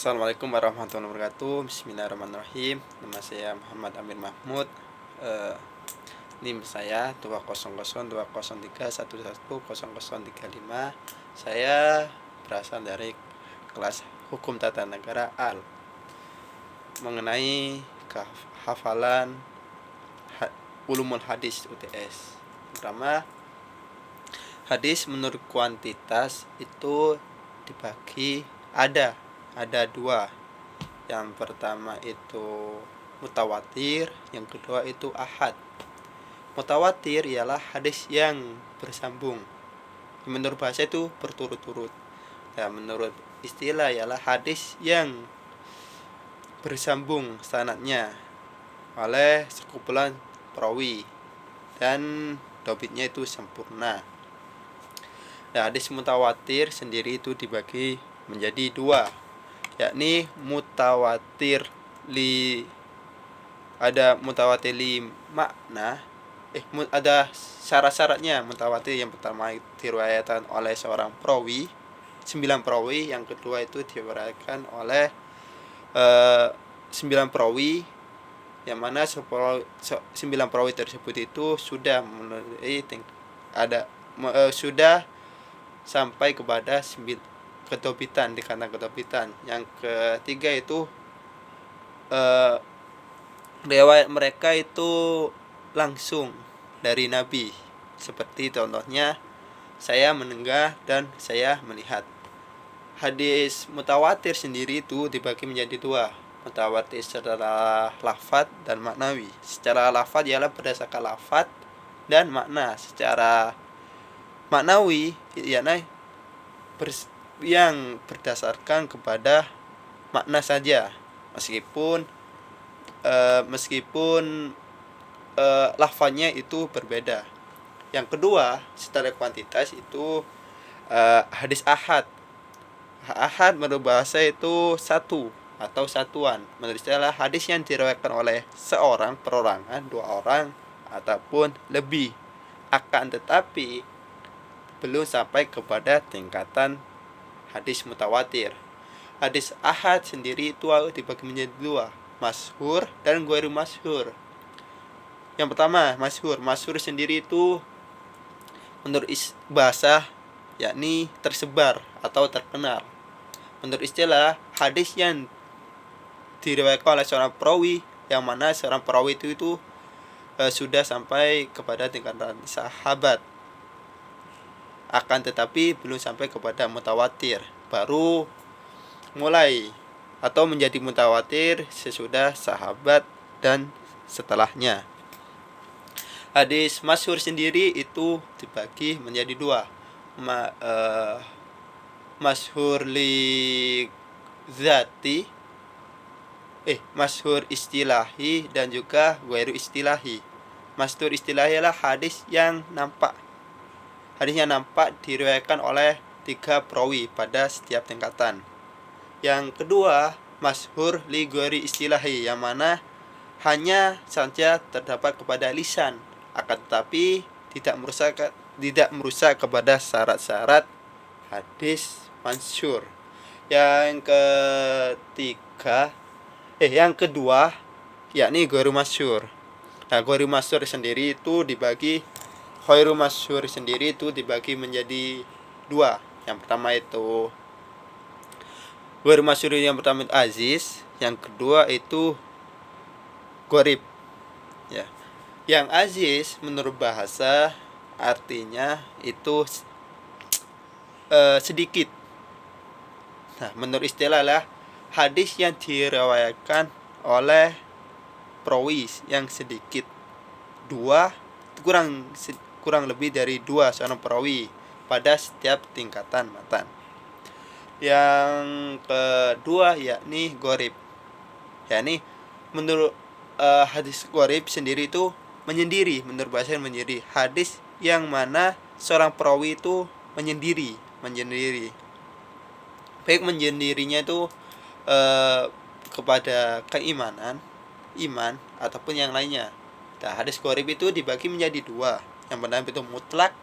Assalamualaikum warahmatullahi wabarakatuh. Bismillahirrahmanirrahim. Nama saya Muhammad Amir Mahmud. NIM saya 2002031110035. Saya berasal dari kelas Hukum Tata Negara AL. Mengenai hafalan ulumul hadis UTS. Pertama, hadis menurut kuantitas itu dibagi ada dua. Yang pertama itu mutawatir, yang kedua itu ahad. Mutawatir ialah hadis yang bersambung. Menurut bahasa itu berturut-turut. Menurut istilah ialah hadis yang bersambung sanadnya oleh sekumpulan perawi dan dobitnya itu sempurna. Hadis mutawatir sendiri itu dibagi menjadi dua, yakni ada mutawatir li makna, ada syarat-syaratnya. Mutawatir yang pertama diriwayatkan oleh seorang perawi, 9 perawi. Yang kedua itu diriwayatkan oleh 9 perawi, yang mana 9 perawi tersebut itu sudah sudah sampai kepada kedobitan, dikatakan kedobitan. Yang ketiga itu riwayat mereka itu langsung dari Nabi, seperti contohnya saya mendengar dan saya melihat. Hadis mutawatir sendiri itu dibagi menjadi dua, mutawatir secara lafaz dan maknawi. Secara lafaz ialah berdasarkan lafaz dan makna. Secara maknawi ialah yang berdasarkan kepada makna saja, meskipun lafaznya itu berbeda. Yang kedua, secara kuantitas itu hadis ahad. Ahad menurut bahasa itu satu atau satuan. Menurut istilah hadis yang diriwayatkan oleh seorang, perorangan, 2 orang ataupun lebih, akan tetapi belum sampai kepada tingkatan hadis mutawatir. Hadis ahad sendiri itu dibagi menjadi dua, masyhur dan ghairu masyhur. Yang pertama, masyhur. Masyhur sendiri itu menurut bahasa yakni tersebar atau terkenal. Menurut istilah, hadis yang diriwayatkan oleh seorang perawi, yang mana seorang perawi itu sudah sampai kepada tingkatan sahabat, akan tetapi belum sampai kepada mutawatir, baru mulai atau menjadi mutawatir sesudah sahabat dan setelahnya. Hadis masyhur sendiri itu dibagi menjadi dua, masyhur li zati, masyhur istilahi dan juga ghairu istilahi. Masyhur istilahi adalah hadis yang nampak. Hadisnya nampak diriwayatkan oleh 3 perawi pada setiap tingkatan. Yang kedua, masyhur li ghairi istilahi, yang mana hanya saja terdapat kepada lisan, akan tetapi tidak merusak kepada syarat-syarat hadis masyhur. Yang kedua yakni ghairu masyhur. Ghairu masyhur sendiri itu dibagi menjadi dua. Yang pertama itu ghairu masyhur, yang pertama itu aziz, yang kedua itu gharib. Yang aziz menurut bahasa artinya itu sedikit. Menurut istilah lah hadis yang diriwayatkan oleh perawi yang sedikit, kurang lebih dari 2 seorang perawi pada setiap tingkatan matan. Yang kedua yakni gharib. Yakni menurut hadis gharib sendiri itu menyendiri, menurut bahasa menyendiri. Hadis yang mana seorang perawi itu menyendiri. Baik menyendirinya itu kepada iman ataupun yang lainnya. Hadis gharib itu dibagi menjadi 2. Yang pertama itu mutlak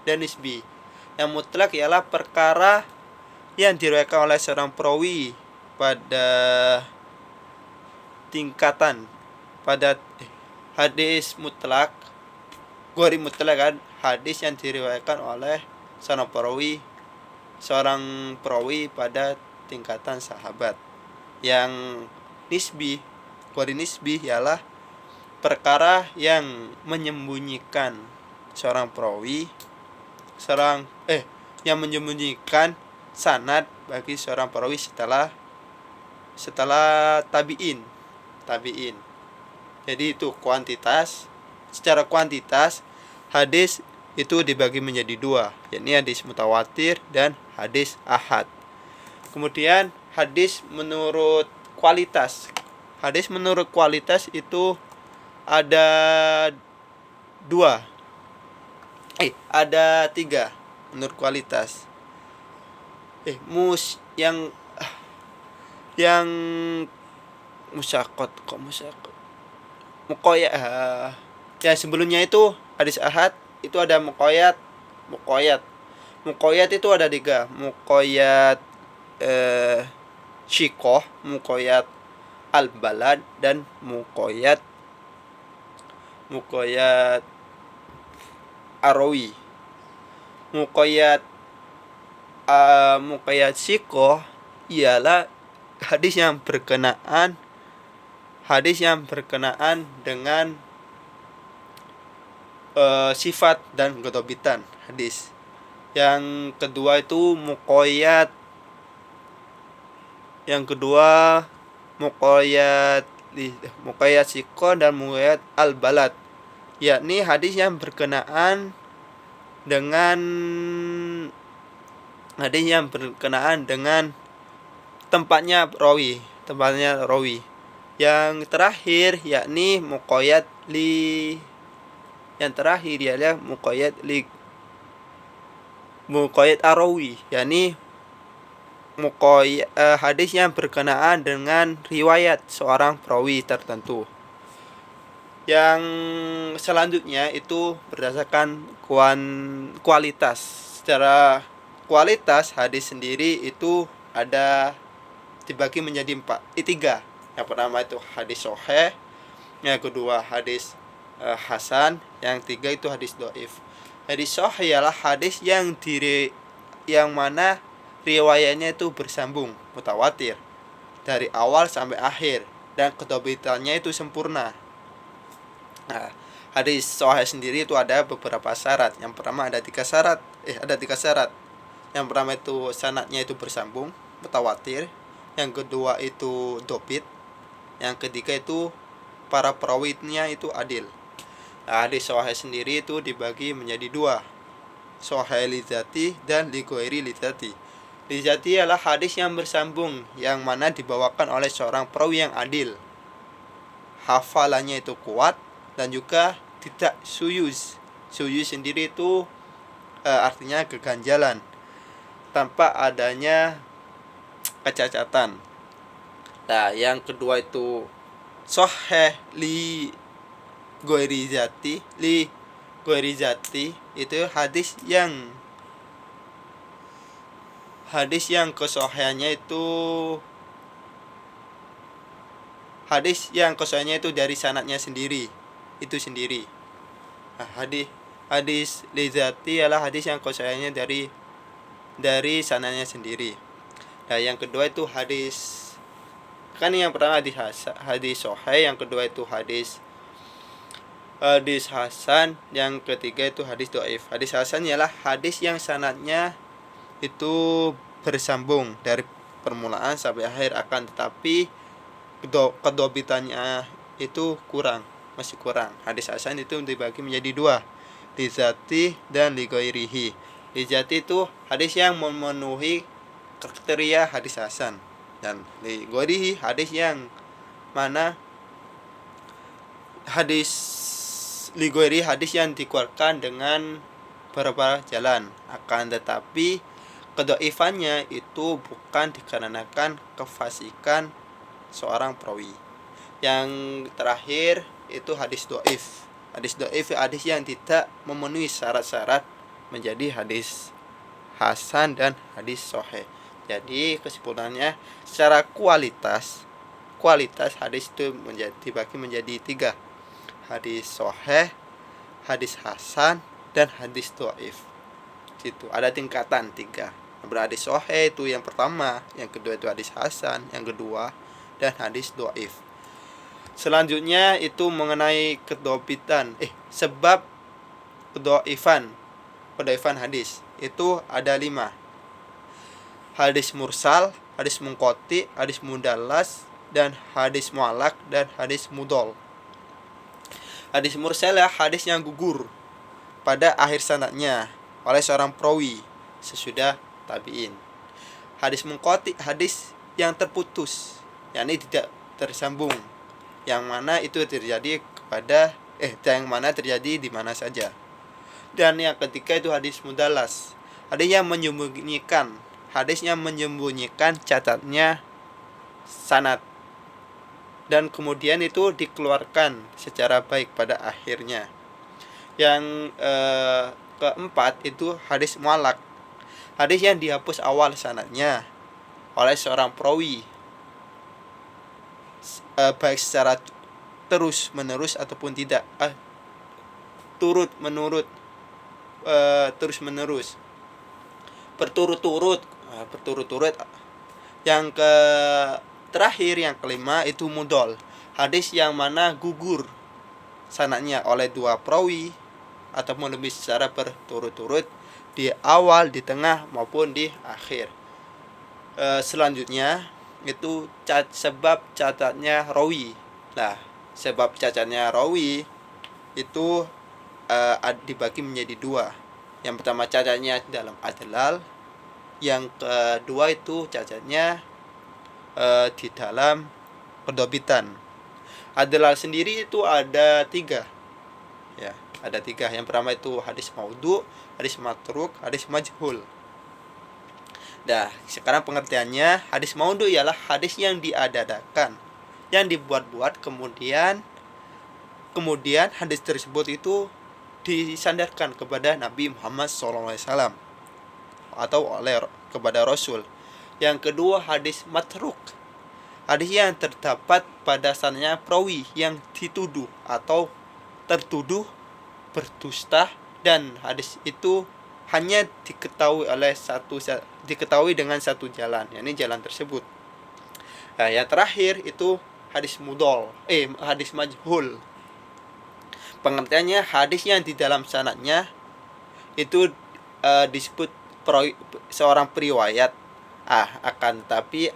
dan nisbi. Yang mutlak ialah perkara yang diriwayatkan oleh seorang perawi pada tingkatan pada hadis mutlak, gori mutlak kan, hadis yang diriwayatkan oleh seorang perawi pada tingkatan sahabat. Yang nisbi, gori nisbi ialah perkara yang menyembunyikan seorang perawi, yang menyembunyikan sanad bagi seorang perawi setelah tabi'in. Jadi itu secara kuantitas hadis itu dibagi menjadi dua, yakni hadis mutawatir dan hadis ahad. Kemudian hadis menurut kualitas itu ada tiga menurut kualitas. Yang musyakot mukoyat, ya sebelumnya itu hadis ahad itu ada mukoyat itu ada tiga, mukoyat syikoh, mukoyat al-balad, dan mukoyat arawi. Mukoyat syikoh ialah hadis yang berkenaan dengan sifat dan kedobitan hadis. Yang kedua itu mukoyat siko dan mukoyat al-balad, yakni hadis yang berkenaan dengan tempatnya rawi. Yang terakhir yakni mukoyat arawi, yakni hadis yang berkenaan dengan riwayat seorang perawi tertentu. Yang selanjutnya itu berdasarkan kualitas. Secara kualitas hadis sendiri itu ada dibagi menjadi tiga. Yang pertama itu hadis sahih, yang kedua hadis hasan, yang tiga itu hadis dhaif. Hadis sahih ialah hadis yang mana riwayatnya itu bersambung, mutawatir dari awal sampai akhir, dan kedobitannya itu sempurna. Nah, hadis sahih sendiri itu ada beberapa syarat. Yang pertama ada tiga syarat. Yang pertama itu sanadnya itu bersambung, mutawatir. Yang kedua itu dobit. Yang ketiga itu para perawinya itu adil. Nah, hadis sahih sendiri itu dibagi menjadi dua, sahih li dzati dan li ghairi li dzati. Li dzati adalah hadis yang bersambung, yang mana dibawakan oleh seorang perawi yang adil, hafalannya itu kuat, dan juga tidak suyuz. Suyuz sendiri itu artinya keganjalan tanpa adanya kecacatan. Nah, yang kedua itu sahih li ghairi dzati itu hadis yang kesahihannya itu dari sanadnya sendiri. Nah, hadis li dzati adalah hadis yang kesahihannya dari sanadnya sendiri. Nah, yang kedua itu yang pertama hadis sahih, yang kedua itu hadis hasan, yang ketiga itu hadis dhaif. Hadis hasan ialah hadis yang sanadnya itu bersambung dari permulaan sampai akhir, akan tetapi kedobitannya itu masih kurang. Hadis hasan itu dibagi menjadi dua, li dzati dan li ghairihi. Li dzati itu hadis yang memenuhi kriteria hadis hasan, dan li ghairihi hadis yang mana li ghairi hadis yang dikeluarkan dengan beberapa jalan, akan tetapi kedhaifannya itu bukan dikarenakan kefasikan seorang perawi. Yang terakhir itu hadis dhaif. Hadis dhaif hadis yang tidak memenuhi syarat-syarat menjadi hadis hasan dan hadis sahih. Jadi kesimpulannya, secara kualitas hadis itu dibagi menjadi 3: hadis sahih, hadis hasan, dan hadis dhaif. Situ ada tingkatan 3. Berhadis sahih itu yang pertama, yang kedua itu hadis hasan, yang kedua dan hadis dhaif. Selanjutnya itu mengenai sebab kedhaifan hadis. Itu ada 5: hadis mursal, hadis munqati, hadis mudallas, dan hadis mu'allaq, dan hadis mudhal. Hadis mursal ya hadis yang gugur pada akhir sanadnya oleh seorang perawi sesudah tabi'in. Hadis munqati hadis yang terputus, yakni tidak tersambung, yang mana itu terjadi di mana saja. Dan yang ketiga itu hadis mudallas, hadisnya menyembunyikan catatnya sanad, dan kemudian itu dikeluarkan secara baik pada akhirnya. Yang keempat itu hadis mu'allaq, hadis yang dihapus awal sanadnya oleh seorang perawi, baik secara terus menerus ataupun tidak, terus menerus, berturut-turut. Yang terakhir, yang kelima itu mudhal, hadis yang mana gugur sanadnya oleh 2 perawi ataupun lebih secara berturut-turut di awal, di tengah maupun di akhir. Selanjutnya itu sebab cacatnya rawi. Nah, sebab cacatnya rawi itu dibagi menjadi 2. Yang pertama cacatnya dalam adlal, yang kedua itu cacatnya di dalam kedhabitan. Adlal sendiri itu ada 3. Ya, ada 3. Yang pertama itu hadis maudhu, hadis matruk, hadis majhul. Nah, sekarang pengertiannya, hadis maudhu ialah hadis yang diada-adakan, yang dibuat-buat, kemudian hadis tersebut itu disandarkan kepada Nabi Muhammad SAW atau kepada Rasul. Yang kedua hadis matruk, hadis yang terdapat pada sanadnya perawi yang dituduh atau tertuduh berdusta, dan hadis itu hanya diketahui dengan satu jalan, yakni jalan tersebut. Nah, yang terakhir itu hadis hadis majhul. Pengertiannya hadis yang di dalam sanadnya itu disebut seorang periwayat, akan tetapi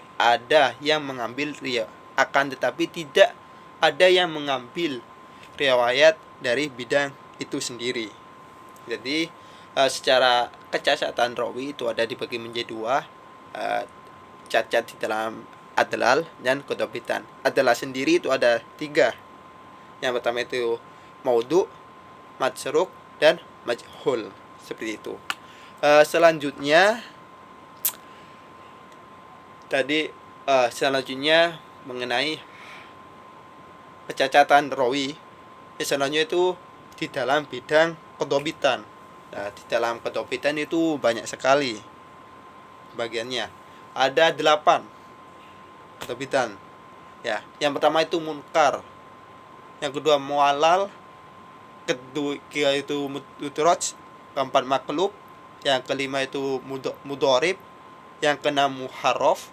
tidak ada yang mengambil riwayat dari bidang itu sendiri. Jadi secara kecacatan rawi itu ada dibagi menjadi 2, cacat di dalam adlal dan kedhabitan. Adlal sendiri itu ada 3. Yang pertama itu maudhu, matruk, dan majhul, seperti itu. Selanjutnya mengenai kecacatan rawi. Selanjutnya itu di dalam bidang kedhabitan. Nah, di dalam kedhabitan itu banyak sekali bagiannya. Ada 8 kedhabitan. Ya, yang pertama itu munkar, yang kedua mu'allal, ketiga itu mudraj, keempat maklub, yang kelima itu mudharib, yang keenam muharraf,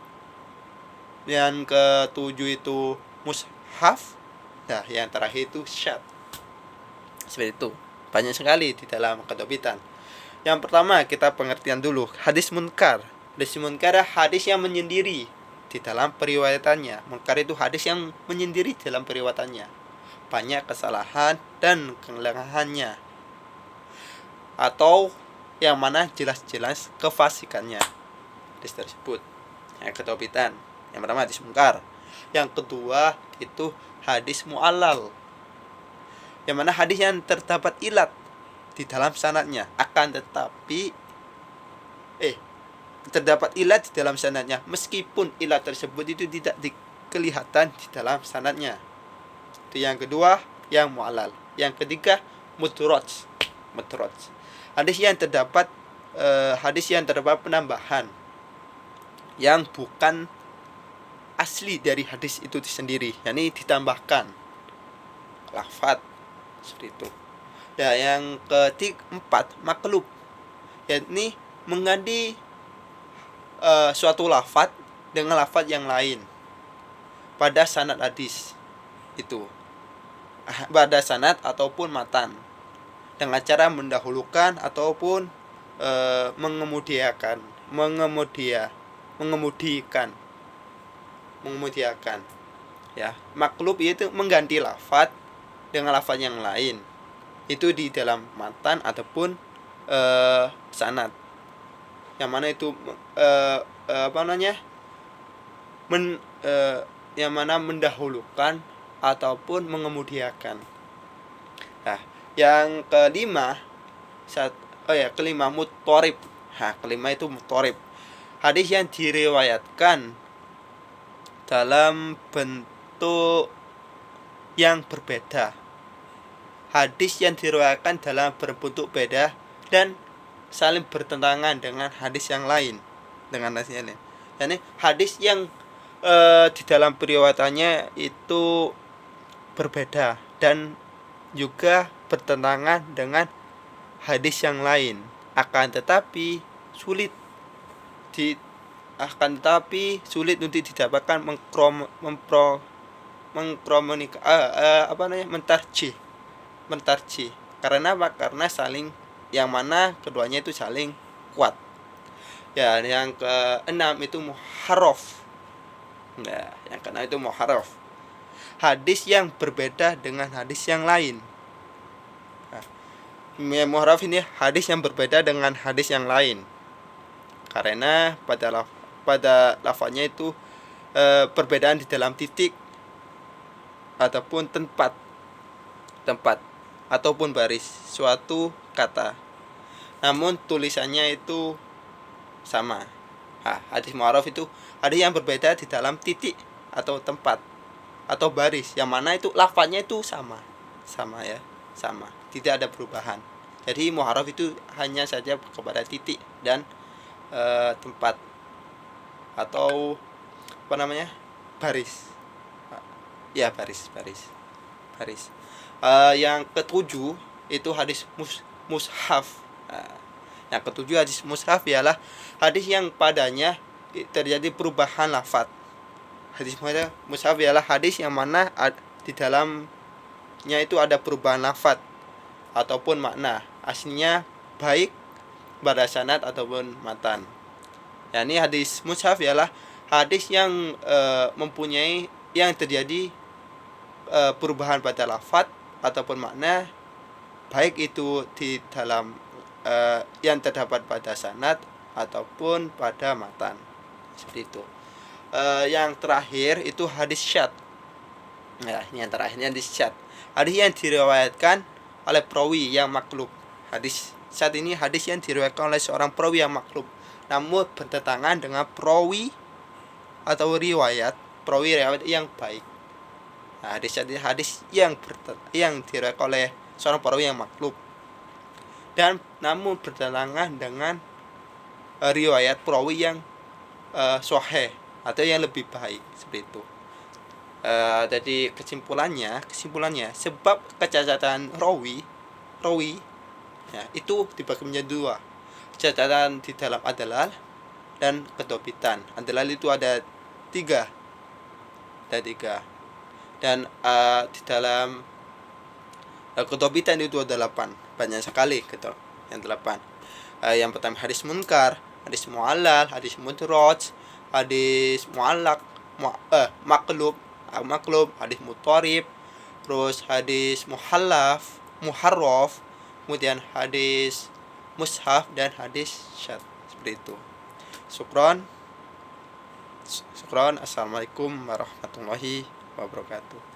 yang ketujuh itu mushaf. Nah, yang terakhir itu syad. Seperti itu. Banyak sekali di dalam kedhabitan. Yang pertama kita pengertian dulu. Hadis munkar. Hadis munkar adalah hadis yang menyendiri di dalam periwayatannya. Munkar itu hadis yang menyendiri dalam periwayatannya, banyak kesalahan dan kelemahannya, atau yang mana jelas-jelas kefasikannya hadis tersebut. Yang kedhabitan. Yang pertama hadis munkar. Yang kedua itu hadis mu'allal, yang mana hadis yang terdapat ilat di dalam sanadnya, akan tetapi terdapat ilat di dalam sanadnya meskipun ilat tersebut itu tidak kelihatan di dalam sanadnya. Itu yang kedua, yang mu'allal. Yang ketiga mudraj. Hadis yang terdapat penambahan yang bukan asli dari hadis itu sendiri, yakni ditambahkan lafadz seperti itu. Dan yang keempat, maklub, yakni mengganti suatu lafadz dengan lafadz yang lain pada sanad hadis itu, pada sanad ataupun matan, dengan cara mendahulukan ataupun mengemudikan ya. Maklub itu mengganti lafadz dengan lafadz yang lain, itu di dalam matan ataupun sanad, yang mana itu yang mana mendahulukan ataupun mengemudikan. Nah, yang kelima muttorib. Kelima itu muttorib, hadis yang diriwayatkan dalam bentuk yang berbeda. Hadis yang diriwayatkan dalam berbentuk beda dan saling bertentangan dengan hadis yang lain, Yani hadis yang di dalam periwayatannya itu berbeda dan juga bertentangan dengan hadis yang lain, akan tetapi sulit untuk didapatkan mentarjih. Karena apa? Karena saling, yang mana keduanya itu saling kuat. Ya, yang keenam itu muharraf. Nah, yang keenam itu muharraf, hadis yang berbeda dengan hadis yang lain. Muharraf ini hadis yang berbeda dengan hadis yang lain, karena pada lafaznya itu perbedaan di dalam titik ataupun tempat ataupun baris suatu kata, namun tulisannya itu sama. Hadis muharraf itu hadis yang berbeda di dalam titik atau tempat atau baris, yang mana itu lafaznya itu sama, tidak ada perubahan. Jadi muharraf itu hanya saja kepada titik dan tempat atau baris. Ya, baris. Yang ketujuh itu hadis mushaf. Yang ketujuh hadis mushaf ialah hadis yang padanya terjadi perubahan lafadz. Hadis mushaf ialah hadis yang mana di dalamnya itu ada perubahan lafadz ataupun makna aslinya, baik pada sanad ataupun matan. Yani hadis mushaf ialah hadis yang mempunyai yang terjadi perubahan pada lafadz ataupun makna, baik itu di dalam yang terdapat pada sanad ataupun pada matan, seperti itu. Yang terakhir itu hadis syadz. Nah, ini yang terakhirnya hadis syadz, hadis yang diriwayatkan oleh perawi yang maklub. Hadis syadz ini hadis yang diriwayatkan oleh seorang perawi yang maklub, namun bertentangan dengan perawi atau riwayat yang baik. Nah, hadis syadz ini hadis yang diriwayatkan oleh seorang perawi yang maklub dan namun bertentangan dengan riwayat perawi yang sahih atau yang lebih baik, seperti itu. Jadi kesimpulannya sebab kecacatan rawi ya, itu dibagi menjadi dua, kecacatan di dalam adalah dan kedobitan. Adalah itu ada tiga dan di dalam kedobitan itu ada 8, banyak sekali gitu, yang 8. Yang pertama hadis munkar, hadis mu'allal, hadis mudraj, hadis mu'allaq, maklub, hadis muttarib, terus hadis muharraf, kemudian hadis mushaf dan hadis syadz, seperti itu. Syukron. Assalamualaikum warahmatullahi wabarakatuh.